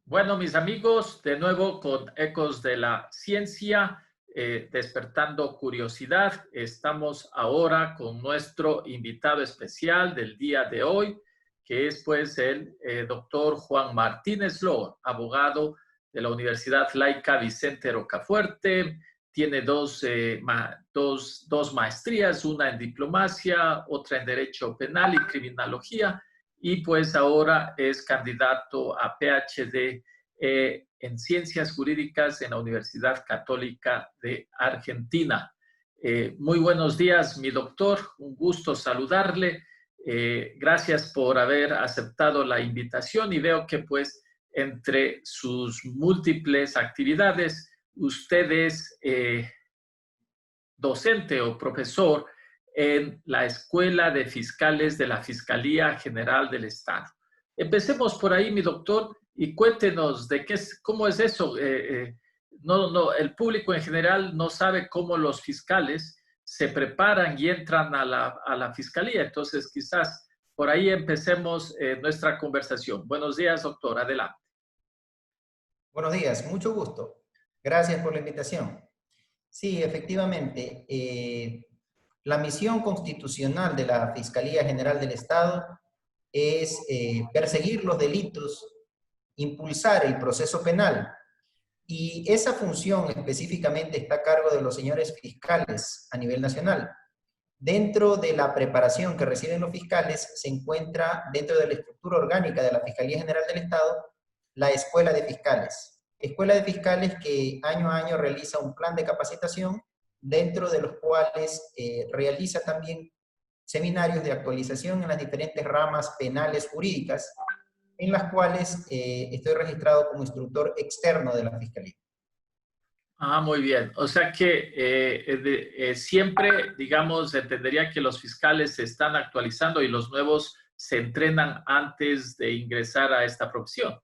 Bueno, mis amigos, de nuevo con Ecos de la Ciencia, despertando curiosidad. Estamos ahora con nuestro invitado especial del día de hoy, que es pues el doctor Juan Martínez Ló, abogado de la Universidad Laica Vicente Rocafuerte. Tiene dos maestrías, una en diplomacia, otra en Derecho Penal y Criminología, y pues ahora es candidato a PhD en Ciencias Jurídicas en la Universidad Católica de Argentina. Muy buenos días, mi doctor, un gusto saludarle. Gracias por haber aceptado la invitación y veo que pues entre sus múltiples actividades usted es docente o profesor en la Escuela de Fiscales de la Fiscalía General del Estado. Empecemos por ahí, mi doctor, y cuéntenos de cómo es eso. El público en general no sabe cómo los fiscales se preparan y entran a la fiscalía. Entonces, quizás por ahí empecemos nuestra conversación. Buenos días, doctor. Adelante. Buenos días, mucho gusto. Gracias por la invitación. Sí, efectivamente, la misión constitucional de la Fiscalía General del Estado es perseguir los delitos, impulsar el proceso penal, y esa función específicamente está a cargo de los señores fiscales a nivel nacional. Dentro de la preparación que reciben los fiscales se encuentra, dentro de la estructura orgánica de la Fiscalía General del Estado, la Escuela de Fiscales. Escuela de Fiscales que año a año realiza un plan de capacitación, dentro de los cuales realiza también seminarios de actualización en las diferentes ramas penales jurídicas, en las cuales estoy registrado como instructor externo de la Fiscalía. Ah, muy bien. O sea que siempre, digamos, entendería que los fiscales se están actualizando y los nuevos se entrenan antes de ingresar a esta profesión.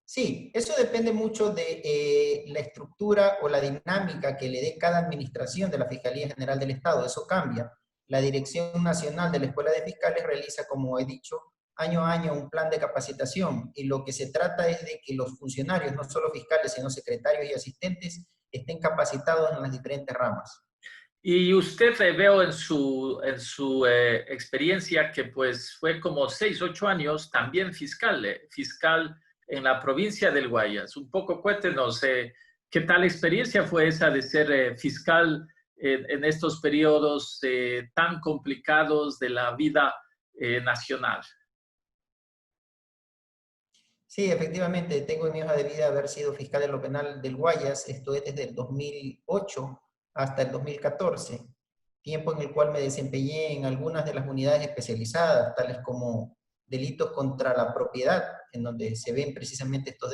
Sí, eso depende mucho de la estructura o la dinámica que le dé cada administración de la Fiscalía General del Estado. Eso cambia. La Dirección Nacional de la Escuela de Fiscales realiza, como he dicho, año a año un plan de capacitación, y lo que se trata es de que los funcionarios, no solo fiscales, sino secretarios y asistentes, estén capacitados en las diferentes ramas. Y usted veo en su experiencia que pues fue como 6, 8 años también fiscal en la provincia del Guayas. Un poco cuéntenos, ¿qué tal experiencia fue esa de ser fiscal en estos periodos tan complicados de la vida nacional? Sí, efectivamente, tengo en mi hoja de vida haber sido fiscal de lo penal del Guayas. Esto es desde el 2008 hasta el 2014, tiempo en el cual me desempeñé en algunas de las unidades especializadas, tales como delitos contra la propiedad, en donde se ven precisamente estos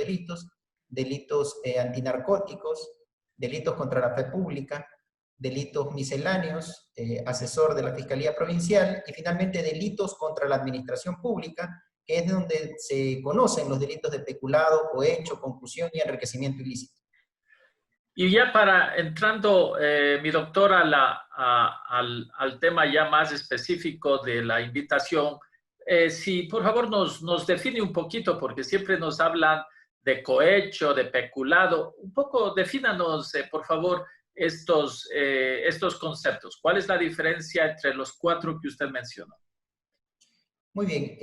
delitos antinarcóticos, delitos contra la fe pública, delitos misceláneos, asesor de la Fiscalía Provincial, y finalmente delitos contra la administración pública, que es donde se conocen los delitos de peculado, cohecho, concusión y enriquecimiento ilícito. Y ya para entrando, mi doctor, al tema ya más específico de la invitación, si por favor nos define un poquito, porque siempre nos hablan de cohecho, de peculado, un poco defínanos, por favor, estos conceptos. ¿Cuál es la diferencia entre los 4 que usted mencionó? Muy bien,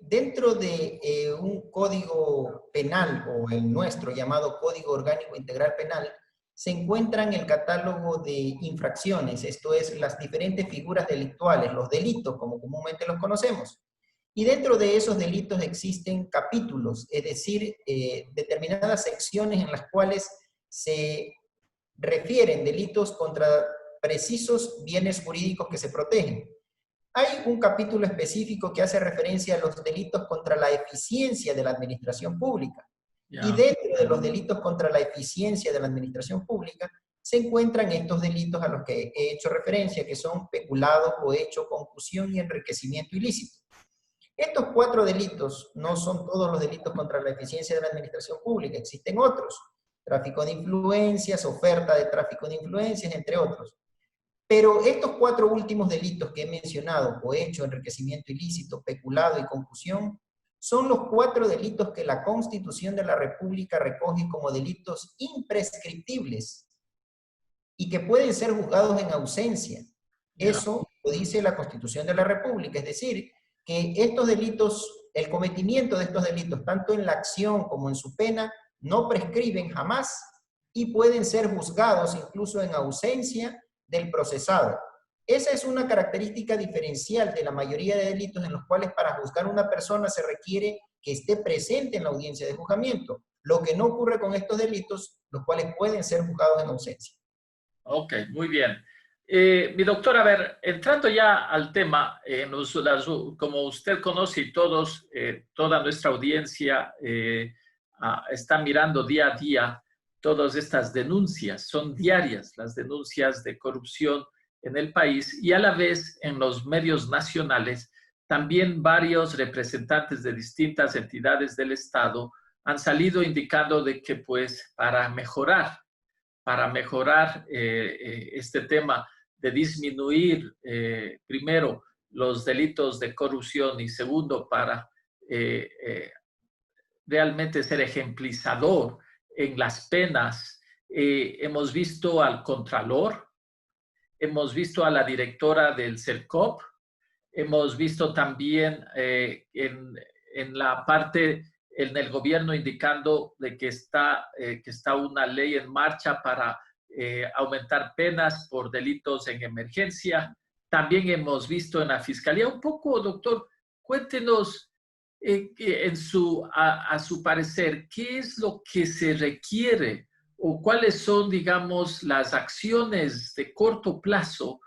dentro de un código penal, o el nuestro llamado Código Orgánico Integral Penal, se encuentran el catálogo de infracciones, esto es, las diferentes figuras delictuales, los delitos como comúnmente los conocemos. Y dentro de esos delitos existen capítulos, es decir, determinadas secciones en las cuales se refieren delitos contra precisos bienes jurídicos que se protegen. Hay un capítulo específico que hace referencia a los delitos contra la eficiencia de la administración pública. Y dentro de los delitos contra la eficiencia de la administración pública se encuentran estos delitos a los que he hecho referencia, que son peculado, cohecho, concusión y enriquecimiento ilícito. Estos 4 delitos no son todos los delitos contra la eficiencia de la administración pública, existen otros: tráfico de influencias, oferta de tráfico de influencias, entre otros. Pero estos 4 últimos delitos que he mencionado, cohecho, enriquecimiento ilícito, peculado y concusión, son los 4 delitos que la Constitución de la República recoge como delitos imprescriptibles y que pueden ser juzgados en ausencia. Ya. Eso lo dice la Constitución de la República, es decir, que estos delitos, el cometimiento de estos delitos, tanto en la acción como en su pena, no prescriben jamás y pueden ser juzgados incluso en ausencia del procesado. Esa es una característica diferencial de la mayoría de delitos en los cuales para juzgar a una persona se requiere que esté presente en la audiencia de juzgamiento, lo que no ocurre con estos delitos, los cuales pueden ser juzgados en ausencia. Ok, muy bien. Mi doctor, a ver, entrando ya al tema, como usted conoce y todos, toda nuestra audiencia está mirando día a día todas estas denuncias, son diarias las denuncias de corrupción en el país y a la vez en los medios nacionales, también varios representantes de distintas entidades del Estado han salido indicando de que pues para mejorar este tema de disminuir primero los delitos de corrupción y segundo para realmente ser ejemplizador en las penas. Hemos visto al Contralor, hemos visto a la directora del CERCOP, hemos visto también en la parte en el gobierno indicando de que está una ley en marcha para aumentar penas por delitos en emergencia. También hemos visto en la Fiscalía. Un poco, doctor, cuéntenos a su parecer, ¿qué es lo que se requiere o cuáles son, digamos, las acciones de corto plazo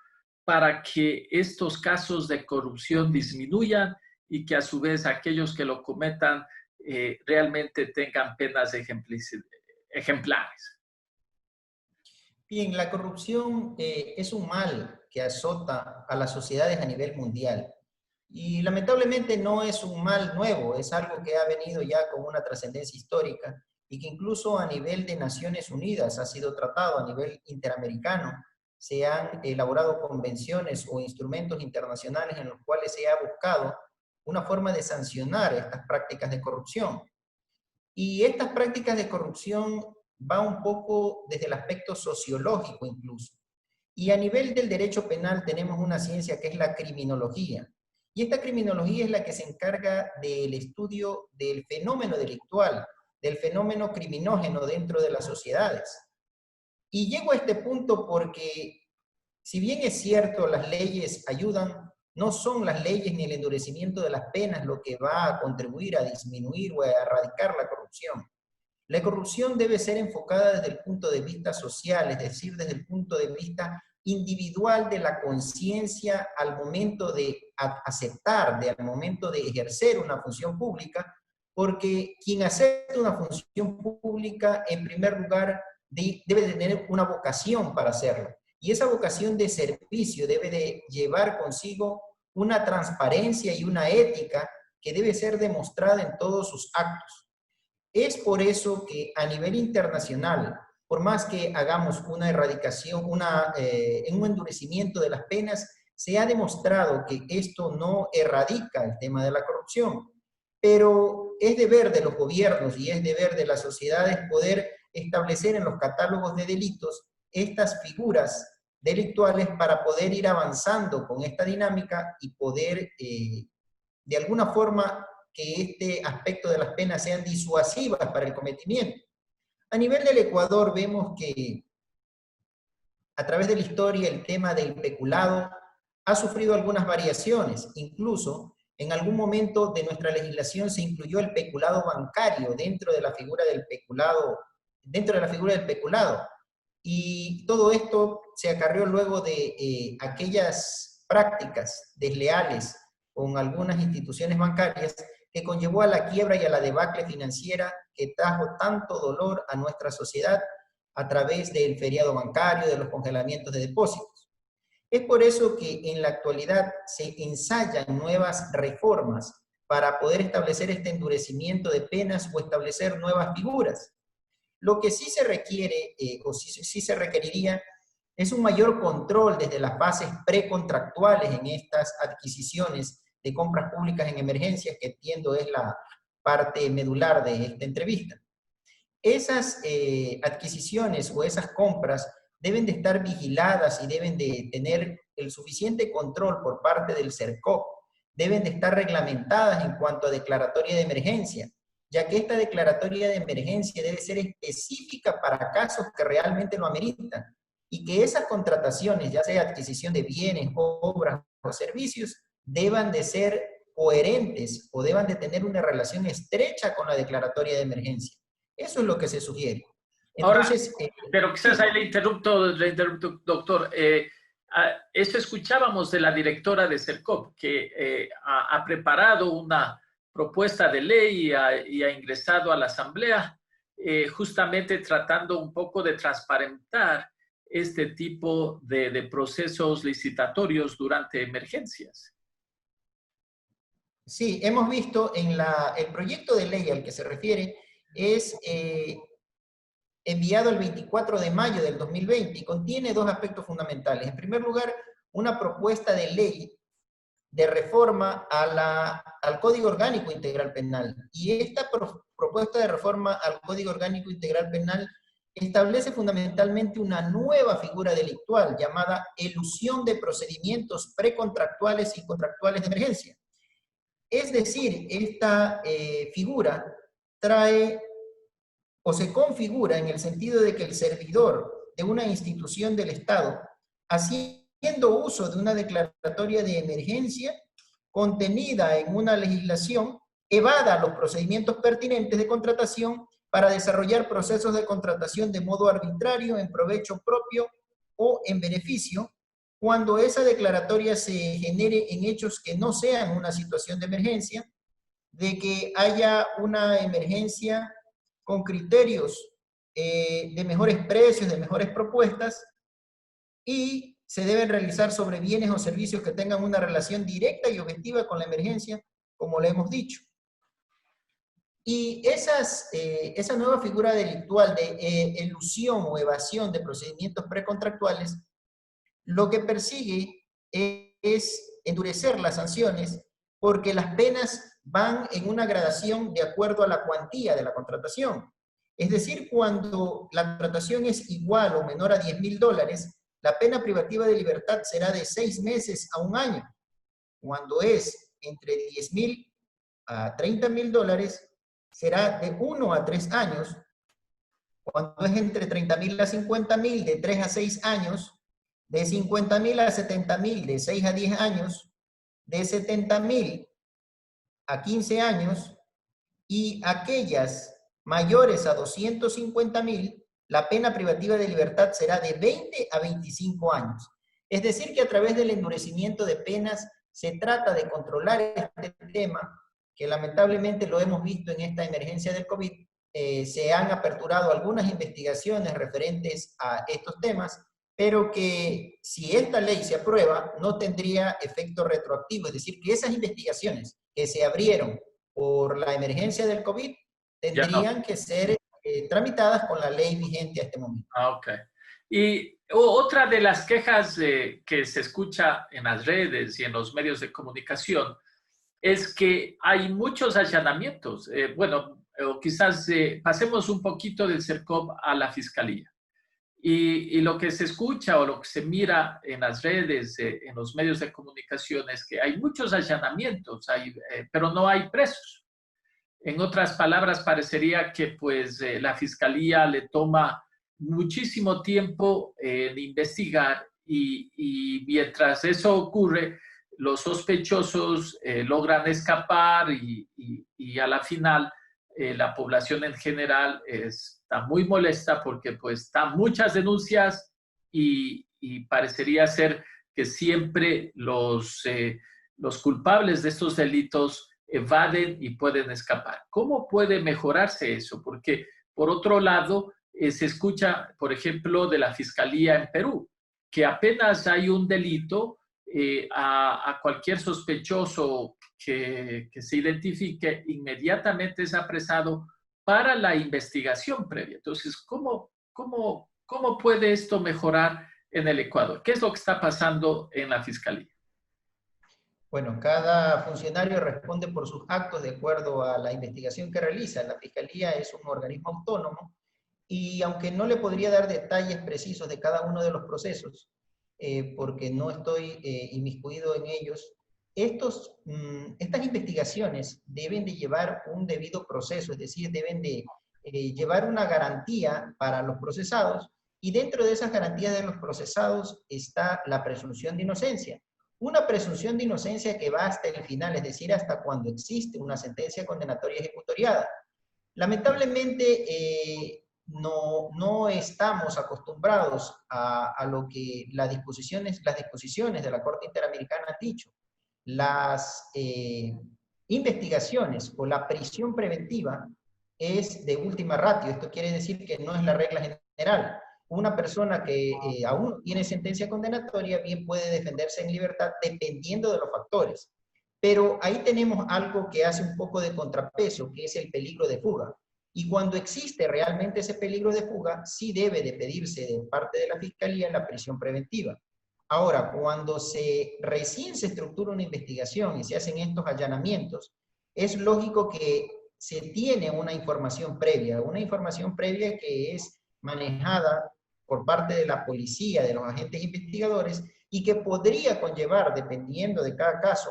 para que estos casos de corrupción disminuyan y que a su vez aquellos que lo cometan realmente tengan penas ejemplares? Bien, la corrupción es un mal que azota a las sociedades a nivel mundial. Y lamentablemente no es un mal nuevo, es algo que ha venido ya con una trascendencia histórica y que incluso a nivel de Naciones Unidas ha sido tratado, a nivel interamericano. Se han elaborado convenciones o instrumentos internacionales en los cuales se ha buscado una forma de sancionar estas prácticas de corrupción. Y estas prácticas de corrupción va un poco desde el aspecto sociológico incluso. Y a nivel del derecho penal tenemos una ciencia que es la criminología. Y esta criminología es la que se encarga del estudio del fenómeno delictual, del fenómeno criminógeno dentro de las sociedades. Y llego a este punto porque, si bien es cierto, las leyes ayudan, no son las leyes ni el endurecimiento de las penas lo que va a contribuir a disminuir o a erradicar la corrupción. La corrupción debe ser enfocada desde el punto de vista social, es decir, desde el punto de vista individual de la conciencia al momento de aceptar, al momento de ejercer una función pública, porque quien acepta una función pública, en primer lugar, debe de tener una vocación para hacerlo. Y esa vocación de servicio debe de llevar consigo una transparencia y una ética que debe ser demostrada en todos sus actos. Es por eso que a nivel internacional, por más que hagamos una erradicación, un endurecimiento de las penas, se ha demostrado que esto no erradica el tema de la corrupción. Pero es deber de los gobiernos y es deber de las sociedades poder establecer en los catálogos de delitos estas figuras delictuales para poder ir avanzando con esta dinámica y poder, de alguna forma, que este aspecto de las penas sean disuasivas para el cometimiento. A nivel del Ecuador vemos que a través de la historia el tema del peculado ha sufrido algunas variaciones. Incluso en algún momento de nuestra legislación se incluyó el peculado bancario dentro de la figura del peculado, y todo esto se acarreó luego de aquellas prácticas desleales con algunas instituciones bancarias que conllevó a la quiebra y a la debacle financiera que trajo tanto dolor a nuestra sociedad a través del feriado bancario, de los congelamientos de depósitos. Es por eso que en la actualidad se ensayan nuevas reformas para poder establecer este endurecimiento de penas o establecer nuevas figuras. Lo que sí se requiere, o sí se requeriría, es un mayor control desde las fases precontractuales en estas adquisiciones de compras públicas en emergencias, que entiendo es la parte medular de esta entrevista. Esas adquisiciones o esas compras deben de estar vigiladas y deben de tener el suficiente control por parte del CERCOP. Deben de estar reglamentadas en cuanto a declaratoria de emergencia, ya que esta declaratoria de emergencia debe ser específica para casos que realmente lo ameritan, y que esas contrataciones, ya sea adquisición de bienes, obras o servicios, deban de ser coherentes o deban de tener una relación estrecha con la declaratoria de emergencia. Eso es lo que se sugiere. Entonces, ahora, pero quizás sí. ahí le interrupto, doctor. Eso escuchábamos de la directora de CERCOP, que ha preparado una propuesta de ley y ha ingresado a la Asamblea, justamente tratando un poco de transparentar este tipo de procesos licitatorios durante emergencias. Sí, hemos visto en el proyecto de ley al que se refiere, es enviado el 24 de mayo del 2020 y contiene dos aspectos fundamentales. En primer lugar, una propuesta de ley de reforma al Código Orgánico Integral Penal. Y esta propuesta de reforma al Código Orgánico Integral Penal establece fundamentalmente una nueva figura delictual llamada elusión de procedimientos precontractuales y contractuales de emergencia. Es decir, esta figura trae o se configura en el sentido de que el servidor de una institución del Estado, haciendo uso de una declaratoria de emergencia contenida en una legislación, evada los procedimientos pertinentes de contratación para desarrollar procesos de contratación de modo arbitrario, en provecho propio o en beneficio, cuando esa declaratoria se genere en hechos que no sean una situación de emergencia, de que haya una emergencia con criterios de mejores precios, de mejores propuestas, y se deben realizar sobre bienes o servicios que tengan una relación directa y objetiva con la emergencia, como le hemos dicho. Y esa nueva figura delictual de elusión o evasión de procedimientos precontractuales, lo que persigue es endurecer las sanciones, porque las penas van en una gradación de acuerdo a la cuantía de la contratación. Es decir, cuando la contratación es igual o menor a $10,000, la pena privativa de libertad será de 6 meses a 1 año. Cuando es entre $10,000 a $30,000, será de 1 a 3 años. Cuando es entre 30,000 a 50,000, de 3 a 6 años. De 50,000 a 70,000, de 6 a 10 años. De 70,000 a 15 años. Y aquellas mayores a 250,000, la pena privativa de libertad será de 20 a 25 años. Es decir, que a través del endurecimiento de penas se trata de controlar este tema, que lamentablemente lo hemos visto en esta emergencia del COVID. Se han aperturado algunas investigaciones referentes a estos temas, pero que si esta ley se aprueba, no tendría efecto retroactivo. Es decir, que esas investigaciones que se abrieron por la emergencia del COVID tendrían que ser tramitadas con la ley vigente a este momento. Ok. Y otra de las quejas que se escucha en las redes y en los medios de comunicación es que hay muchos allanamientos. Bueno, o quizás pasemos un poquito del CERCOP a la Fiscalía. Y lo que se escucha o lo que se mira en las redes, en los medios de comunicación, es que hay muchos allanamientos, pero no hay presos. En otras palabras, parecería que pues la Fiscalía le toma muchísimo tiempo en investigar y mientras eso ocurre, los sospechosos logran escapar y a la final la población en general está muy molesta porque pues están muchas denuncias y parecería ser que siempre los culpables de estos delitos evaden y pueden escapar. ¿Cómo puede mejorarse eso? Porque, por otro lado, se escucha, por ejemplo, de la Fiscalía en Perú, que apenas hay un delito, a cualquier sospechoso que se identifique, inmediatamente es apresado para la investigación previa. Entonces, ¿cómo puede esto mejorar en el Ecuador? ¿Qué es lo que está pasando en la Fiscalía? Bueno, cada funcionario responde por sus actos de acuerdo a la investigación que realiza. La Fiscalía es un organismo autónomo y aunque no le podría dar detalles precisos de cada uno de los procesos, porque no estoy inmiscuido en ellos, estas investigaciones deben de llevar un debido proceso, es decir, deben de llevar una garantía para los procesados y dentro de esas garantías de los procesados está la presunción de inocencia. Una presunción de inocencia que va hasta el final, es decir, hasta cuando existe una sentencia condenatoria ejecutoriada. Lamentablemente, no estamos acostumbrados a lo que las disposiciones de la Corte Interamericana han dicho. Las investigaciones o la prisión preventiva es de última ratio. Esto quiere decir que no es la regla general. Una persona que aún tiene sentencia condenatoria bien puede defenderse en libertad dependiendo de los factores. Pero ahí tenemos algo que hace un poco de contrapeso, que es el peligro de fuga. Y cuando existe realmente ese peligro de fuga, sí debe de pedirse de parte de la Fiscalía la prisión preventiva. Ahora, cuando recién se estructura una investigación y se hacen estos allanamientos, es lógico que se tiene una información previa que es manejada por parte de la policía, de los agentes investigadores, y que podría conllevar, dependiendo de cada caso,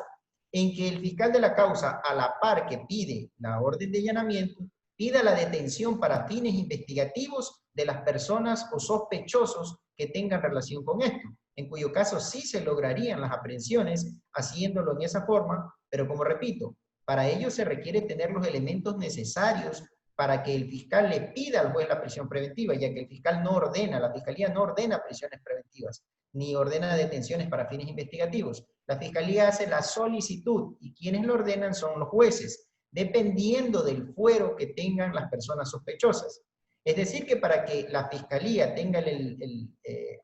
en que el fiscal de la causa, a la par que pide la orden de allanamiento, pida la detención para fines investigativos de las personas o sospechosos que tengan relación con esto, en cuyo caso sí se lograrían las aprehensiones haciéndolo en esa forma, pero como repito, para ello se requiere tener los elementos necesarios para que el fiscal le pida al juez la prisión preventiva, ya que el fiscal no ordena, la fiscalía no ordena prisiones preventivas, ni ordena detenciones para fines investigativos. La fiscalía hace la solicitud y quienes lo ordenan son los jueces, dependiendo del fuero que tengan las personas sospechosas. Es decir, que para que la fiscalía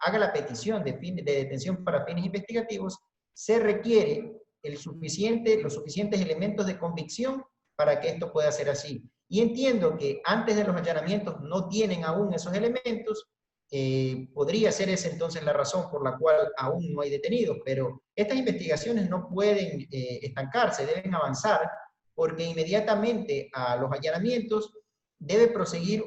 haga la petición de detención para fines investigativos, se requiere los suficientes elementos de convicción para que esto pueda ser así. Y entiendo que antes de los allanamientos no tienen aún esos elementos, podría ser esa entonces la razón por la cual aún no hay detenidos, pero estas investigaciones no pueden estancarse, deben avanzar, porque inmediatamente a los allanamientos debe proseguir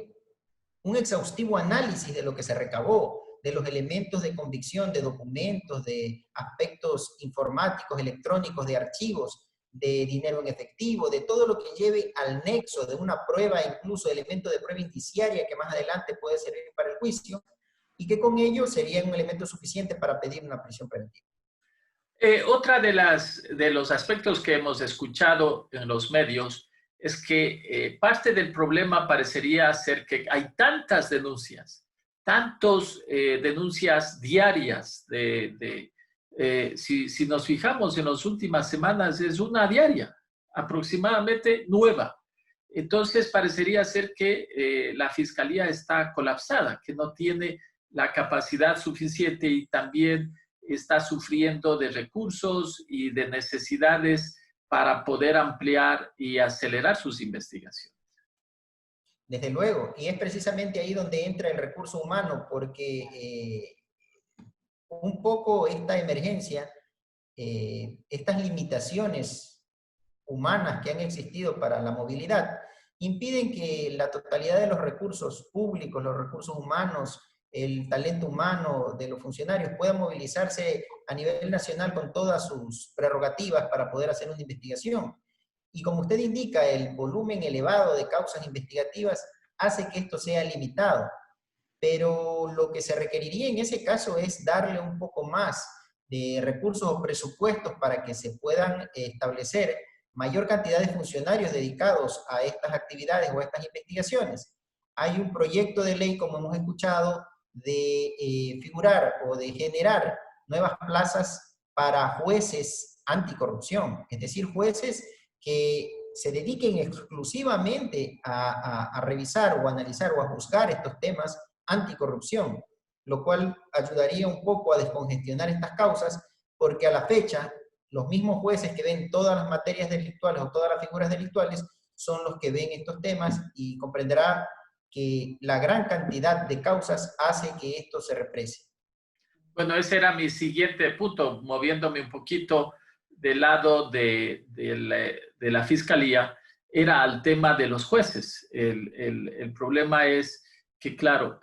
un exhaustivo análisis de lo que se recabó, de los elementos de convicción, de documentos, de aspectos informáticos, electrónicos, de archivos, de dinero en efectivo, de todo lo que lleve al nexo de una prueba, incluso elementos de prueba indiciaria que más adelante puede servir para el juicio, y que con ello sería un elemento suficiente para pedir una prisión preventiva. Otra de los aspectos que hemos escuchado en los medios es que parte del problema parecería ser que hay tantas denuncias, denuncias diarias. Si nos fijamos en las últimas semanas, es una diaria, aproximadamente nueva. Entonces parecería ser que la Fiscalía está colapsada, que no tiene la capacidad suficiente y también está sufriendo de recursos y de necesidades para poder ampliar y acelerar sus investigaciones. Desde luego, y es precisamente ahí donde entra el recurso humano, porque un poco esta emergencia, estas limitaciones humanas que han existido para la movilidad, impiden que la totalidad de los recursos públicos, los recursos humanos, el talento humano de los funcionarios pueda movilizarse a nivel nacional con todas sus prerrogativas para poder hacer una investigación. Y como usted indica, el volumen elevado de causas investigativas hace que esto sea limitado. Pero lo que se requeriría en ese caso es darle un poco más de recursos o presupuestos para que se puedan establecer mayor cantidad de funcionarios dedicados a estas actividades o a estas investigaciones. Hay un proyecto de ley, como hemos escuchado, de figurar o de generar nuevas plazas para jueces anticorrupción, es decir, jueces que se dediquen exclusivamente a revisar o analizar o a juzgar estos temas anticorrupción, lo cual ayudaría un poco a descongestionar estas causas, porque a la fecha los mismos jueces que ven todas las materias delictuales o todas las figuras delictuales son los que ven estos temas y comprenderá que la gran cantidad de causas hace que esto se represe. Bueno, ese era mi siguiente punto, moviéndome un poquito del lado de la fiscalía era al tema de los jueces. El problema es que, claro,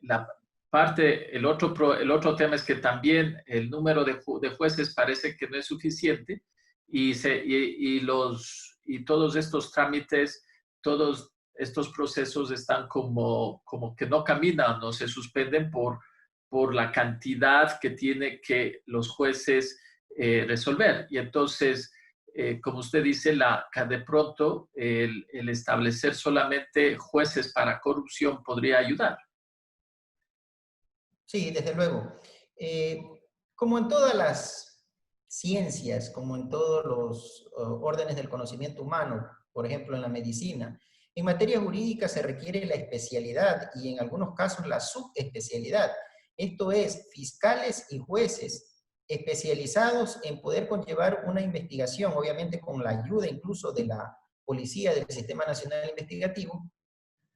la parte, el otro tema es que también el número de jueces parece que no es suficiente y todos estos trámites, todos estos procesos están como que no caminan, no se suspenden por la cantidad que tiene que los jueces resolver. Y entonces, como usted dice, de pronto el establecer solamente jueces para corrupción podría ayudar. Sí, desde luego. Como en todas las ciencias, como en todos los órdenes del conocimiento humano, por ejemplo en la medicina, en materia jurídica se requiere la especialidad y en algunos casos la subespecialidad. Esto es, fiscales y jueces especializados en poder conllevar una investigación, obviamente con la ayuda incluso de la policía del Sistema Nacional Investigativo,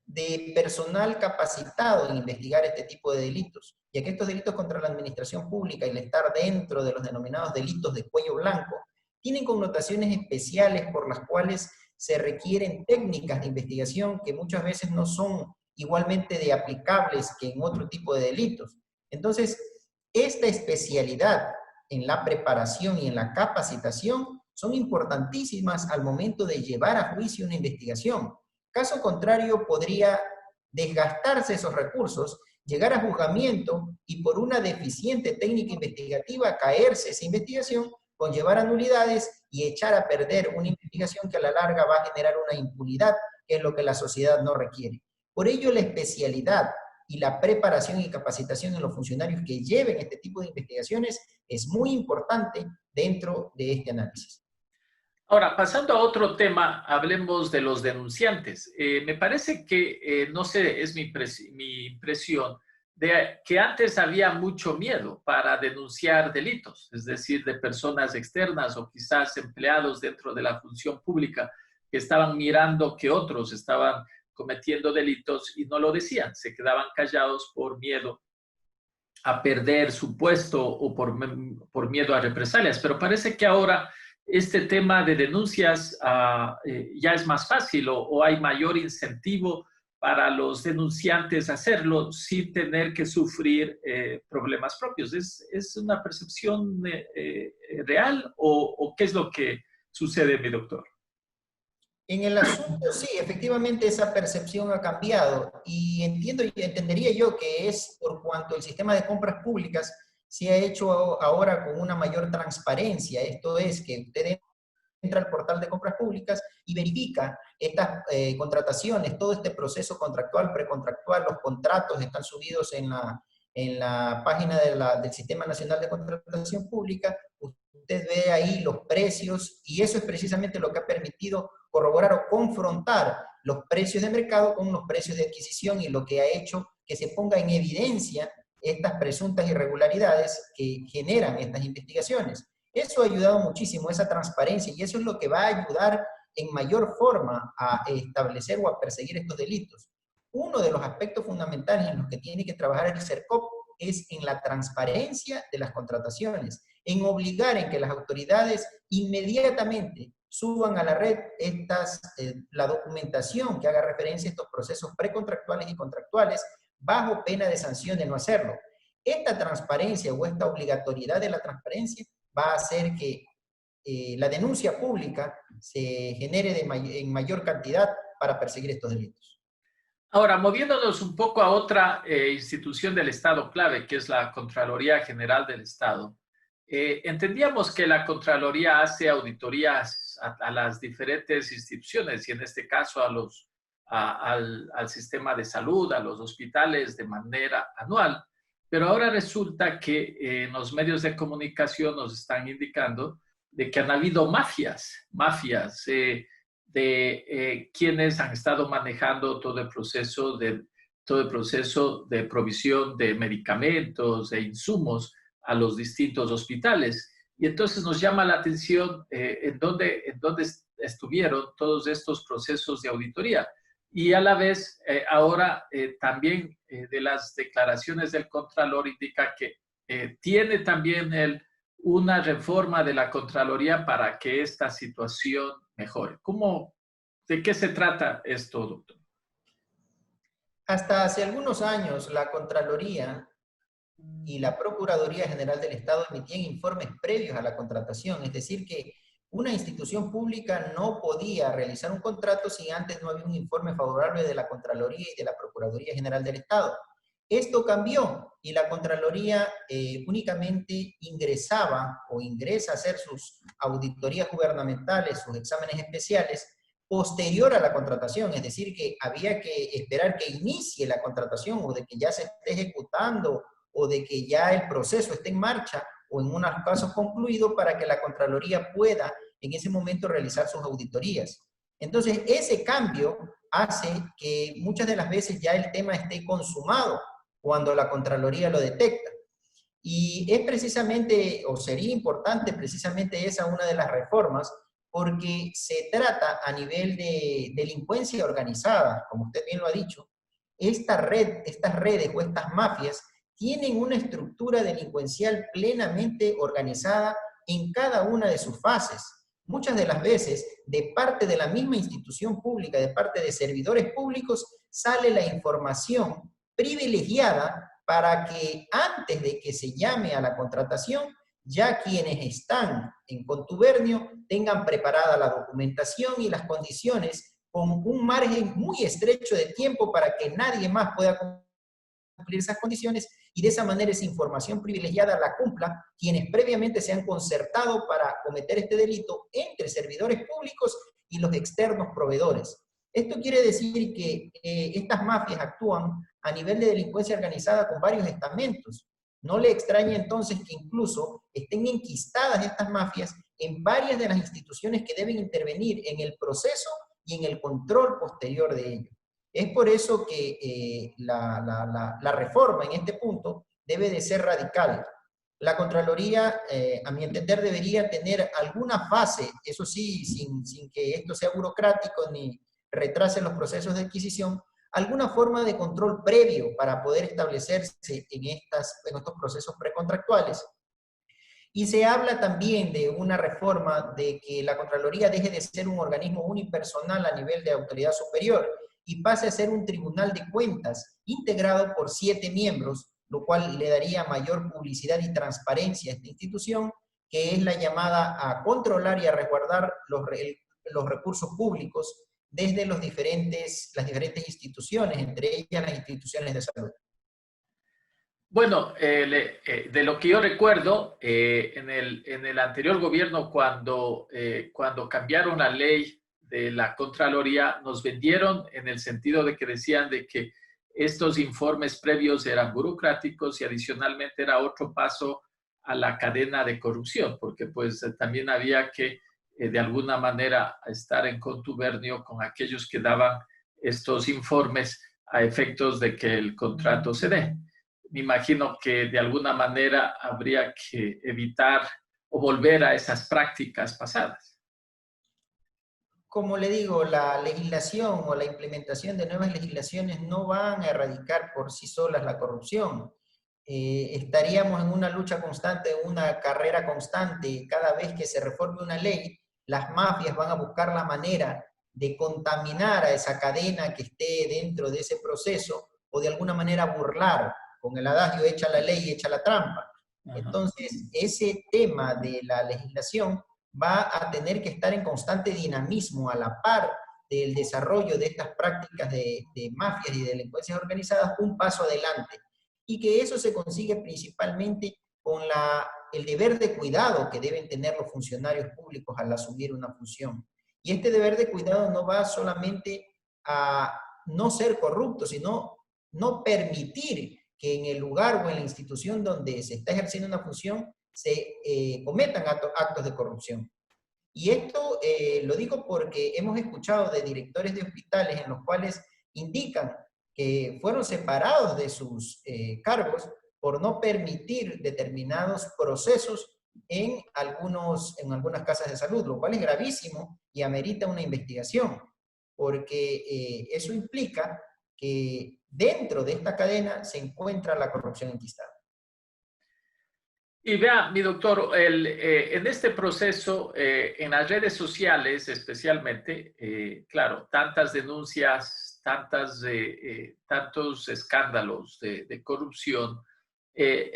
de personal capacitado en investigar este tipo de delitos, ya que estos delitos contra la administración pública y el estar dentro de los denominados delitos de cuello blanco tienen connotaciones especiales por las cuales se requieren técnicas de investigación que muchas veces no son igualmente de aplicables que en otro tipo de delitos. Entonces, esta especialidad en la preparación y en la capacitación son importantísimas al momento de llevar a juicio una investigación. Caso contrario, podría desgastarse esos recursos, llegar a juzgamiento y por una deficiente técnica investigativa caerse esa investigación, conllevar a nulidades y echar a perder una investigación que a la larga va a generar una impunidad, que es lo que la sociedad no requiere. Por ello, la especialidad y la preparación y capacitación de los funcionarios que lleven este tipo de investigaciones es muy importante dentro de este análisis. Ahora, pasando a otro tema, hablemos de los denunciantes. Me parece que, no sé, es mi impresión, de que antes había mucho miedo para denunciar delitos, es decir, de personas externas o quizás empleados dentro de la función pública que estaban mirando que otros estaban cometiendo delitos y no lo decían, se quedaban callados por miedo a perder su puesto o por miedo a represalias. Pero parece que ahora este tema de denuncias ya es más fácil o hay mayor incentivo para los denunciantes hacerlo sin tener que sufrir problemas propios. ¿Es una percepción real o qué es lo que sucede, mi doctor? En el asunto, sí, efectivamente esa percepción ha cambiado y entiendo y entendería yo que es por cuanto el sistema de compras públicas se ha hecho ahora con una mayor transparencia. Esto es que usted entra al portal de compras públicas y verifica estas contrataciones, todo este proceso contractual, precontractual, los contratos están subidos en la página del Sistema Nacional de Contratación Pública. Usted ve ahí los precios y eso es precisamente lo que ha permitido corroborar o confrontar los precios de mercado con los precios de adquisición y lo que ha hecho que se ponga en evidencia estas presuntas irregularidades que generan estas investigaciones. Eso ha ayudado muchísimo, esa transparencia, y eso es lo que va a ayudar en mayor forma a establecer o a perseguir estos delitos. Uno de los aspectos fundamentales en los que tiene que trabajar el CERCOP es en la transparencia de las contrataciones, en obligar en que las autoridades inmediatamente suban a la red la documentación que haga referencia a estos procesos precontractuales y contractuales bajo pena de sanción de no hacerlo. Esta transparencia o esta obligatoriedad de la transparencia va a hacer que la denuncia pública se genere en mayor cantidad para perseguir estos delitos. Ahora, moviéndonos un poco a otra institución del Estado clave, que es la Contraloría General del Estado, entendíamos que la Contraloría hace auditorías a las diferentes instituciones y en este caso al sistema de salud, a los hospitales de manera anual, pero ahora resulta que en los medios de comunicación nos están indicando de que han habido mafias de quienes han estado manejando todo el proceso de provisión de medicamentos e insumos a los distintos hospitales. Y entonces nos llama la atención en dónde estuvieron todos estos procesos de auditoría. Y a la vez, ahora también de las declaraciones del Contralor indica que tiene también una reforma de la Contraloría para que esta situación mejore. ¿De qué se trata esto, doctor? Hasta hace algunos años, la Contraloría y la Procuraduría General del Estado emitían informes previos a la contratación, es decir, que una institución pública no podía realizar un contrato si antes no había un informe favorable de la Contraloría y de la Procuraduría General del Estado. Esto cambió y la Contraloría únicamente ingresaba o ingresa a hacer sus auditorías gubernamentales, sus exámenes especiales, posterior a la contratación, es decir, que había que esperar que inicie la contratación o de que ya se esté ejecutando o de que ya el proceso esté en marcha o en unos casos concluido para que la Contraloría pueda en ese momento realizar sus auditorías. Entonces, ese cambio hace que muchas de las veces ya el tema esté consumado cuando la Contraloría lo detecta. Y es precisamente, o sería importante precisamente esa una de las reformas, porque se trata a nivel de delincuencia organizada, como usted bien lo ha dicho. Estas redes o estas mafias tienen una estructura delincuencial plenamente organizada en cada una de sus fases. Muchas de las veces, de parte de la misma institución pública, de parte de servidores públicos, sale la información privilegiada para que antes de que se llame a la contratación, ya quienes están en contubernio tengan preparada la documentación y las condiciones con un margen muy estrecho de tiempo para que nadie más pueda cumplir esas condiciones y de esa manera esa información privilegiada la cumpla quienes previamente se han concertado para cometer este delito entre servidores públicos y los externos proveedores. Esto quiere decir que estas mafias actúan a nivel de delincuencia organizada con varios estamentos. No le extraña entonces que incluso estén enquistadas estas mafias en varias de las instituciones que deben intervenir en el proceso y en el control posterior de ello. Es por eso que la reforma en este punto debe de ser radical. La Contraloría, a mi entender, debería tener alguna fase, eso sí, sin que esto sea burocrático ni retrase los procesos de adquisición, alguna forma de control previo para poder establecerse en estos procesos precontractuales. Y se habla también de una reforma de que la Contraloría deje de ser un organismo unipersonal a nivel de autoridad superior y pase a ser un tribunal de cuentas integrado por 7 miembros, lo cual le daría mayor publicidad y transparencia a esta institución, que es la llamada a controlar y a resguardar los recursos públicos desde las diferentes instituciones, entre ellas las instituciones de salud. Bueno, de lo que yo recuerdo, en el anterior gobierno, cuando cambiaron la ley de la Contraloría, nos vendieron en el sentido de que decían de que estos informes previos eran burocráticos y adicionalmente era otro paso a la cadena de corrupción, porque pues también había que de alguna manera estar en contubernio con aquellos que daban estos informes a efectos de que el contrato se dé. Me imagino que de alguna manera habría que evitar o volver a esas prácticas pasadas. Como le digo, la legislación o la implementación de nuevas legislaciones no van a erradicar por sí solas la corrupción. Estaríamos en una lucha constante, en una carrera constante. Cada vez que se reforme una ley, las mafias van a buscar la manera de contaminar a esa cadena que esté dentro de ese proceso o de alguna manera burlar con el adagio echa la ley, echa la trampa. Entonces, ese tema de la legislación va a tener que estar en constante dinamismo a la par del desarrollo de estas prácticas de mafias y de delincuencias organizadas, un paso adelante. Y que eso se consigue principalmente con el deber de cuidado que deben tener los funcionarios públicos al asumir una función. Y este deber de cuidado no va solamente a no ser corrupto, sino no permitir que en el lugar o en la institución donde se está ejerciendo una función se cometan actos de corrupción. Y esto lo digo porque hemos escuchado de directores de hospitales en los cuales indican que fueron separados de sus cargos por no permitir determinados procesos en algunas casas de salud, lo cual es gravísimo y amerita una investigación, porque eso implica que dentro de esta cadena se encuentra la corrupción enquistada. Y vea, mi doctor, en este proceso, en las redes sociales especialmente, claro, tantas denuncias, tantos escándalos de corrupción,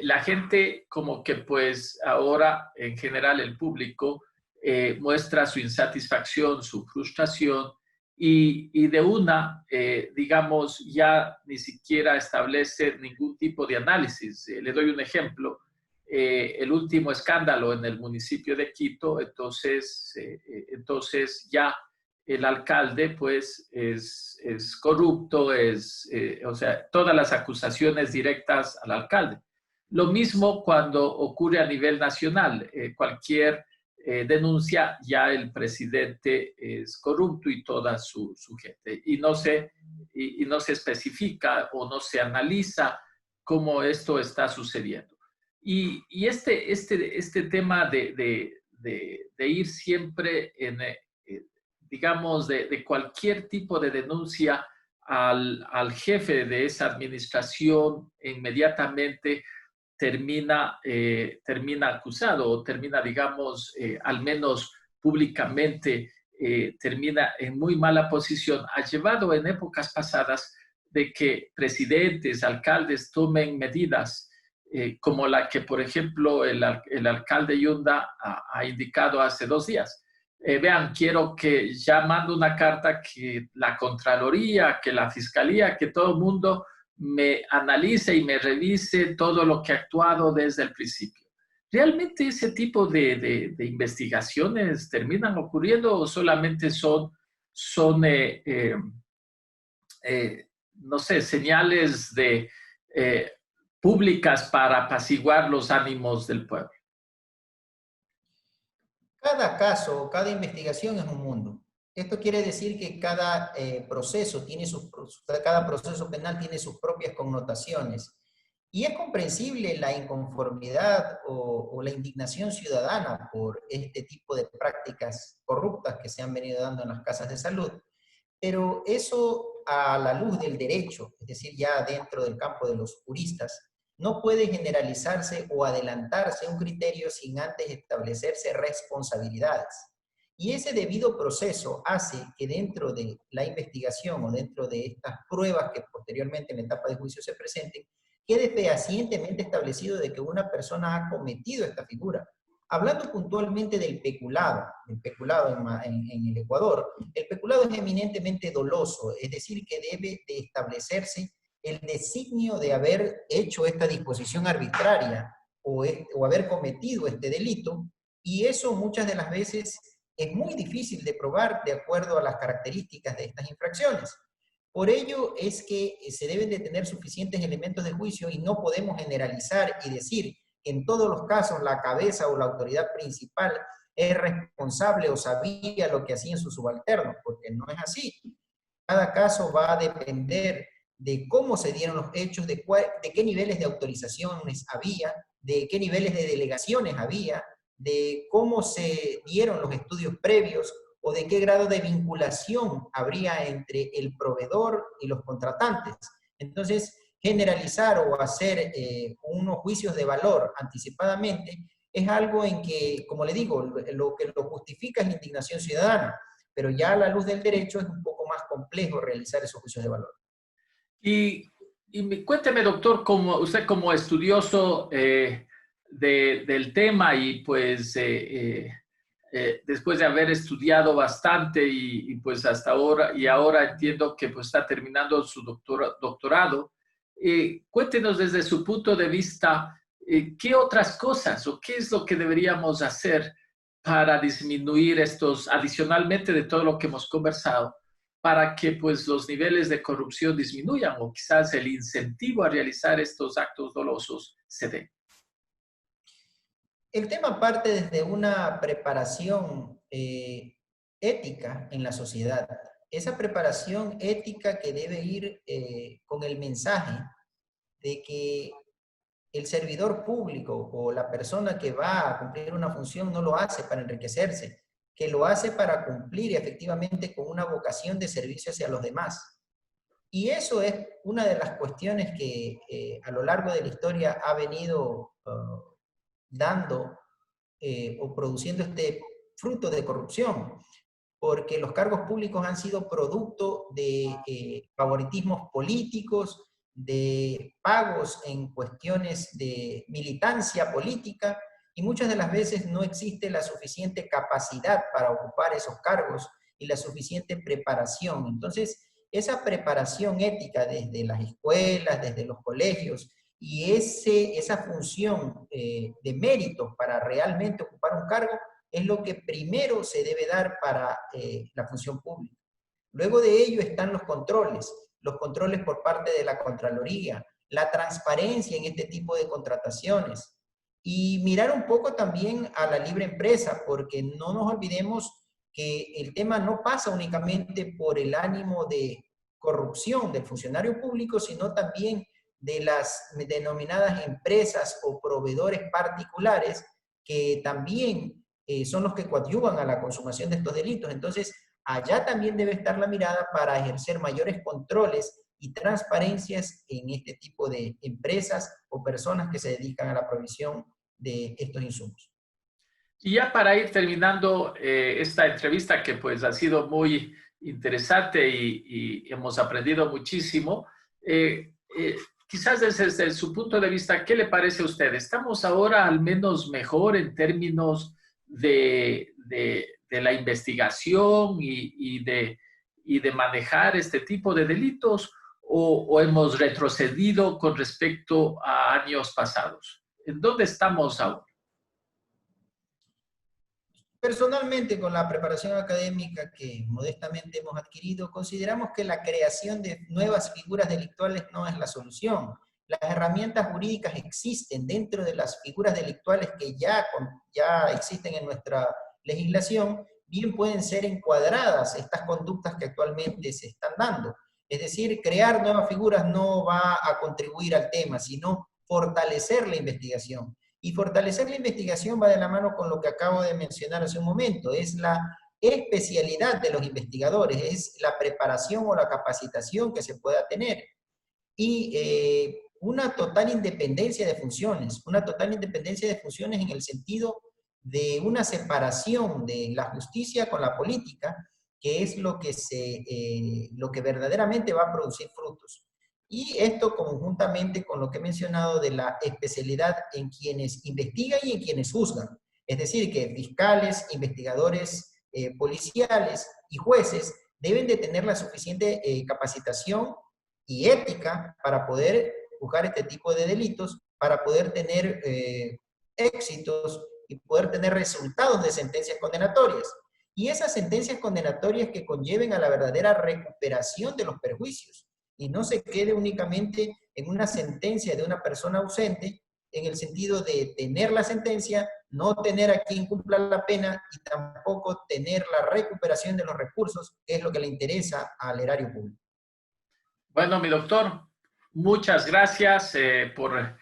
la gente como que pues ahora en general el público muestra su insatisfacción, su frustración y de una, digamos, ya ni siquiera establece ningún tipo de análisis. Le doy un ejemplo. El último escándalo en el municipio de Quito, entonces ya el alcalde pues es corrupto, o sea, todas las acusaciones directas al alcalde. Lo mismo cuando ocurre a nivel nacional, cualquier denuncia, ya el presidente es corrupto y toda su gente. Y no se especifica o no se analiza cómo esto está sucediendo. Y este tema de ir siempre digamos, de cualquier tipo de denuncia al jefe de esa administración, inmediatamente termina acusado o termina, digamos, al menos públicamente, termina en muy mala posición. Ha llevado en épocas pasadas de que presidentes, alcaldes tomen medidas como la que, por ejemplo, el alcalde Yunda ha indicado hace 2 días. Vean, quiero que ya mando una carta que la Contraloría, que la Fiscalía, que todo el mundo me analice y me revise todo lo que ha actuado desde el principio. ¿Realmente ese tipo de investigaciones terminan ocurriendo o solamente son no sé, señales eh, públicas para apaciguar los ánimos del pueblo? Cada caso, cada investigación es un mundo. Esto quiere decir que cada proceso cada proceso penal tiene sus propias connotaciones. Y es comprensible la inconformidad o la indignación ciudadana por este tipo de prácticas corruptas que se han venido dando en las casas de salud, pero eso a la luz del derecho, es decir, ya dentro del campo de los juristas, no puede generalizarse o adelantarse un criterio sin antes establecerse responsabilidades. Y ese debido proceso hace que dentro de la investigación o dentro de estas pruebas que posteriormente en la etapa de juicio se presenten, quede fehacientemente establecido de que una persona ha cometido esta figura. Hablando puntualmente del peculado en el Ecuador, el peculado es eminentemente doloso, es decir, que debe de establecerse el designio de haber hecho esta disposición arbitraria o haber cometido este delito, y eso muchas de las veces es muy difícil de probar de acuerdo a las características de estas infracciones. Por ello es que se deben de tener suficientes elementos de juicio y no podemos generalizar y decir que en todos los casos la cabeza o la autoridad principal es responsable o sabía lo que hacían sus subalternos, porque no es así. Cada caso va a depender de cómo se dieron los hechos, de qué niveles de autorizaciones había, de qué niveles de delegaciones había, de cómo se dieron los estudios previos o de qué grado de vinculación habría entre el proveedor y los contratantes. Entonces, generalizar o hacer unos juicios de valor anticipadamente es algo en que, como le digo, lo que lo justifica es la indignación ciudadana, pero ya a la luz del derecho es un poco más complejo realizar esos juicios de valor. Y, cuénteme, doctor, usted como estudioso del tema y pues después de haber estudiado bastante y pues hasta ahora, y ahora entiendo que pues está terminando su doctorado, cuéntenos desde su punto de vista, ¿qué otras cosas o qué es lo que deberíamos hacer para disminuir estos, adicionalmente de todo lo que hemos conversado, para que pues los niveles de corrupción disminuyan o quizás el incentivo a realizar estos actos dolosos se dé? El tema parte desde una preparación ética en la sociedad. Esa preparación ética que debe ir con el mensaje de que el servidor público o la persona que va a cumplir una función no lo hace para enriquecerse, que lo hace para cumplir efectivamente con una vocación de servicio hacia los demás. Y eso es una de las cuestiones que a lo largo de la historia ha venido dando o produciendo este fruto de corrupción, porque los cargos públicos han sido producto de favoritismos políticos, de pagos en cuestiones de militancia política, y muchas de las veces no existe la suficiente capacidad para ocupar esos cargos y la suficiente preparación. Entonces, esa preparación ética desde las escuelas, desde los colegios, y esa función de mérito para realmente ocupar un cargo, es lo que primero se debe dar para la función pública. Luego de ello están los controles por parte de la Contraloría, la transparencia en este tipo de contrataciones, y mirar un poco también a la libre empresa, porque no nos olvidemos que el tema no pasa únicamente por el ánimo de corrupción del funcionario público, sino también de las denominadas empresas o proveedores particulares que también son los que coadyuvan a la consumación de estos delitos. Entonces, allá también debe estar la mirada para ejercer mayores controles y transparencias en este tipo de empresas o personas que se dedican a la provisión de estos insumos. Y ya para ir terminando esta entrevista, que pues ha sido muy interesante y hemos aprendido muchísimo, quizás desde su punto de vista, ¿qué le parece a usted? ¿Estamos ahora al menos mejor en términos de la investigación y de manejar este tipo de delitos, o hemos retrocedido con respecto a años pasados? ¿En dónde estamos ahora? Personalmente, con la preparación académica que modestamente hemos adquirido, consideramos que la creación de nuevas figuras delictuales no es la solución. Las herramientas jurídicas existen dentro de las figuras delictuales que ya existen en nuestra legislación. Bien pueden ser encuadradas estas conductas que actualmente se están dando. Es decir, crear nuevas figuras no va a contribuir al tema, sino fortalecer la investigación. Y fortalecer la investigación va de la mano con lo que acabo de mencionar hace un momento, es la especialidad de los investigadores, es la preparación o la capacitación que se pueda tener. Y una total independencia de funciones, en el sentido de una separación de la justicia con la política, que es lo que verdaderamente va a producir frutos. Y esto conjuntamente con lo que he mencionado de la especialidad en quienes investigan y en quienes juzgan. Es decir, que fiscales, investigadores policiales y jueces deben de tener la suficiente capacitación y ética para poder juzgar este tipo de delitos, para poder tener éxitos y poder tener resultados de sentencias condenatorias. Y esas sentencias condenatorias que conlleven a la verdadera recuperación de los perjuicios, y no se quede únicamente en una sentencia de una persona ausente, en el sentido de tener la sentencia, no tener a quien cumpla la pena y tampoco tener la recuperación de los recursos, que es lo que le interesa al erario público. Bueno, mi doctor, muchas gracias por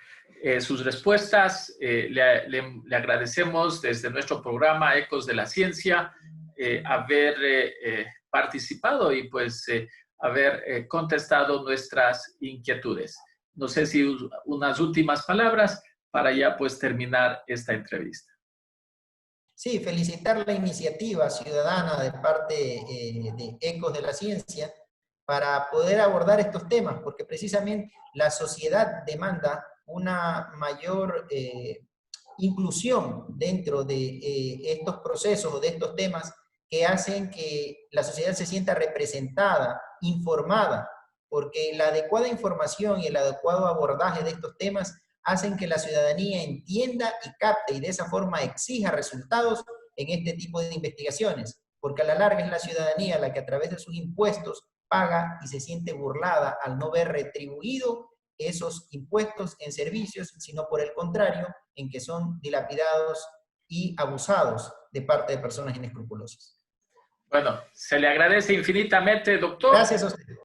sus respuestas. Le agradecemos desde nuestro programa Ecos de la Ciencia haber participado y pues haber contestado nuestras inquietudes. No sé si unas últimas palabras para ya pues terminar esta entrevista. Sí, felicitar la iniciativa ciudadana de parte de Ecos de la Ciencia para poder abordar estos temas, porque precisamente la sociedad demanda una mayor inclusión dentro de estos procesos o de estos temas que hacen que la sociedad se sienta representada, informada, porque la adecuada información y el adecuado abordaje de estos temas hacen que la ciudadanía entienda y capte y de esa forma exija resultados en este tipo de investigaciones, porque a la larga es la ciudadanía la que a través de sus impuestos paga y se siente burlada al no ver retribuido esos impuestos en servicios, sino por el contrario, en que son dilapidados y abusados de parte de personas inescrupulosas. Bueno, se le agradece infinitamente, doctor. Gracias a usted.